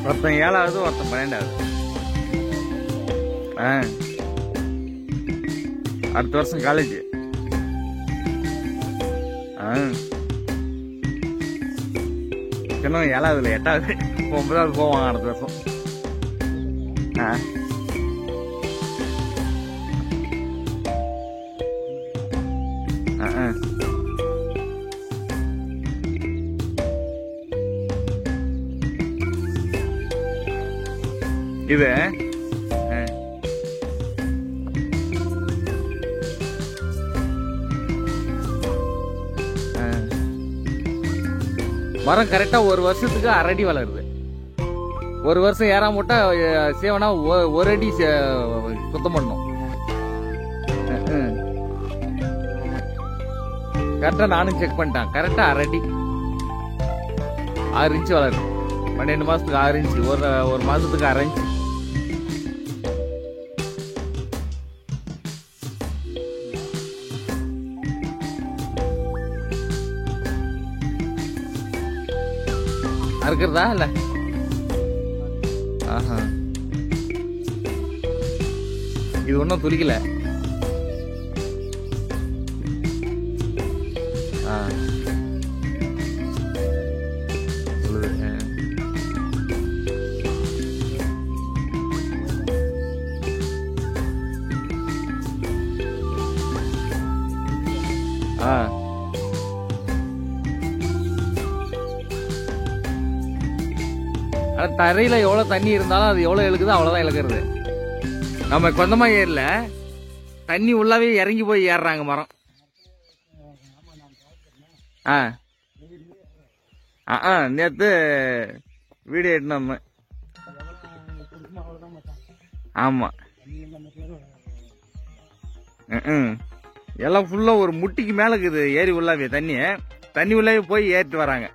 ஒருத்தன் 7வது, ஒருத்தன் 12வது. அடுத்த வருஷம் காலேஜ். சின்ன 7வதுல 8வது 9வது போவாங்க அடுத்த வருஷம். இது மரம் கரெக்டா ஒரு வருஷத்துக்கு 1/2 அடி வளருது. ஒரு வருஷம் ஏறாம விட்டா சேவனா 1 அடி சுத்தம் பண்ணும். கரெக்டா நானும் செக் பண்ணிட்டேன். கரெக்டா 1/2 அடி 6 இன்ச்சு வளருது. 12 மாசத்துக்கு 6 இன்ச்சு, ஒரு மாசத்துக்கு 1/2 இன்ச்சு. அறுக்கிறதா இல்ல? இது ஒன்னும் துளிக்கல. தரையில எவ்வளவு தண்ணி இருந்தாலும் அது எவ்வளவு இழுக்குதோ அவ்வளவுதான் இழுக்கிறது. நம்ம கொந்தமா ஏறல, தண்ணி உள்ளாவே இறங்கி போய் ஏறுறாங்க மரம். நேத்து வீடியோ எடுத்தோம். ஆமா, எல்லாம் ஃபுல்லா ஒரு முட்டிக்கு மேல இருக்குது. ஏரி உள்ளாவே தண்ணி உள்ளாவே போய் ஏறிட்டு வராங்க.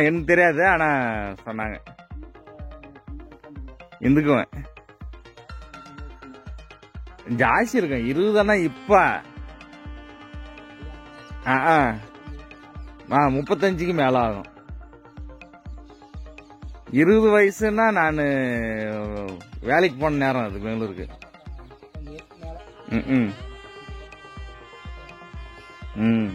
எனக்கு தெரியாது, ஆனா சொன்னாங்க. இந்துக்குவேன் ஜாஸ்தி இருக்கும். 20 இப்ப 35க்கு மேல ஆகும். 20 வயசுன்னா நான் வேலைக்கு போன நேரம் அது பெங்களூருக்கு. ம்